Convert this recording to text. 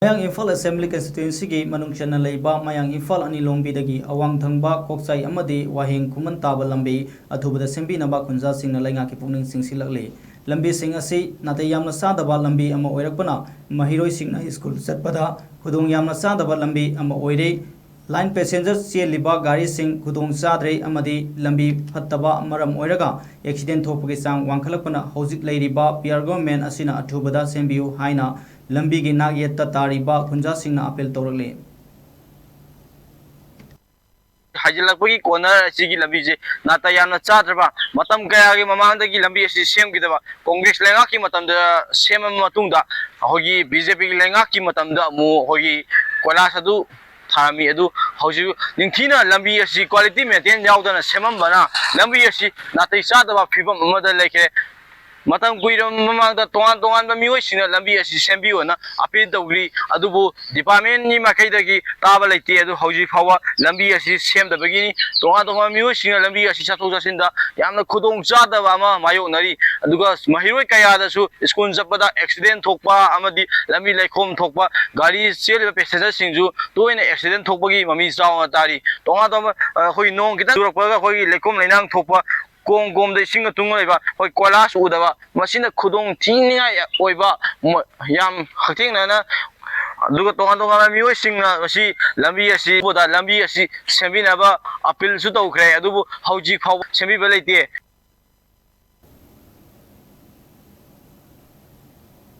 ꯃꯌꯥꯡ ꯏꯝꯐꯥꯜ ꯑꯦꯁꯦꯝꯕ꯭ꯂꯤ ꯀꯟꯁꯇꯤꯇ꯭ꯌꯨꯑꯦꯟꯁꯤꯒꯤ ꯃꯅꯨꯡ ꯆꯟꯅ ꯂꯩꯕ ꯃꯌꯥꯡ ꯏꯝꯐꯥꯜ ꯑꯅꯤꯂꯣꯡꯕꯤꯗꯒꯤ ꯑꯋꯥꯡ ꯊꯪꯕ ꯀꯣꯛꯆꯥꯏ ꯑꯃꯗꯤ ꯋꯥꯍꯦꯡ ꯈꯨꯃꯟ ꯇꯥꯕ ꯂꯝꯕꯤ ꯑꯊꯨꯕꯗ ꯁꯦꯝꯕꯤꯅꯕ ꯈꯨꯟꯖꯥꯁꯤꯡꯅ ꯂꯩꯉꯥꯛꯀꯤ ꯄꯨꯛꯅꯤꯡ ꯆꯤꯡꯁꯤꯜꯂꯛꯂꯤ꯫ ꯂꯝꯕꯤꯁꯤꯡ ꯑꯁꯤ ꯅꯥꯇꯩ ꯌꯥꯝꯅ ꯆꯥꯗꯕ ꯂꯝꯕꯤ ꯑꯃ ꯑꯣꯏꯔꯛꯄꯅ ꯃꯍꯩꯔꯣꯏꯁꯤꯡꯅ ꯁ꯭ꯀꯨꯜ ꯆꯠꯄꯗ ꯈꯨꯗꯣꯡ ꯌꯥꯝꯅ ꯆꯥꯗꯕ ꯂꯝꯕꯤ ꯑꯃ ꯑꯣꯏꯔꯦ꯫ ꯂꯥꯏꯟ ꯄꯦꯁꯦꯟꯖꯔ ꯆꯦꯜꯂꯤꯕ ꯒꯥꯔꯤꯁꯤꯡ ꯈꯨꯗꯣꯡ ꯆꯥꯗ꯭ꯔꯦ ꯑꯃꯗꯤ ꯂꯝꯕꯤ ꯐꯠꯇꯕ ꯃꯔꯝ ꯑꯣꯏꯔꯒ ꯑꯦꯛꯁꯤꯗꯦꯟ ꯊꯣꯛꯄꯒꯤ ꯆꯥꯡ ꯋꯥꯡꯈꯠꯂꯛꯄꯅ ꯍꯧꯖꯤꯛ ꯂꯩꯔꯤꯕ ꯄꯤꯌꯔ ꯒꯚꯔꯟꯃꯦꯟꯠ ꯑꯁꯤꯅ ꯑꯊꯨꯕꯗ ꯁꯦꯝꯕꯤꯌꯨ ꯍꯥꯏꯅ ꯂꯝꯕꯤꯒꯤ ꯅꯥꯛꯌꯦꯠꯇ ꯇꯥꯔꯤꯕ ꯈꯨꯟꯖꯥꯁꯤꯡꯅ ꯑꯄꯤꯜ ꯇꯧꯔꯛꯂꯤ꯫ हाइजलपगी कोनर असिगी लंबी जे नाता यामना चाद्रबा मतम कयागी ममांगदगी लंबी असि सेमगिदबा कांग्रेस लेंगाकी मतमदा सेमम मतुंगदा होगी बीजेपी की लेंगाकी मतमदा मु होगी कोलास अदु थामी अदु हौजि निंथीना लंबी असि क्वालिटी मेंटेन यावदना सेममबना लंबी असि नातै चादबा फिबम अमदा लेखे मतम कुइरम ममांगदा तोंगान मियोइसिना लंबी असि सेमबियोना अपील तौग्री अदुबु डिपार्टमेंट नि माखैदगी ताबा लेते अदु हौजि फावा लंबी असि सेमदबगिनी तोंगान मियोइसिना लंबी असि चथोक चसिनदा यामना खुदोंग चादबा अमा मायोनरी अदुगा महिरोय कयादसु स्कूल चपदा एक्सीडेंट थोकपा अमदि लंबी लेखोम थोकपा गाड़ी चेलिबा पैसेंजर सिंजु तोयना एक्सीडेंट थोकपगी ममी चावना तारी तोंगान होई नोंग किता दुरकपगा होई लेखोम लेनांग थोकपा कोंग गोम दे सिंग तुंग लेबा होय कोलास उदबा मसिना खुदोंग थिनिंगाय ओइबा याम हथिंगना दुगा तोंगान मियोय सिंगना मसि लंबी असि बोदा लंबी असि सेमिनाबा अपील सु तौखरे अदुबु हौजि फाव सेमिबा लेते।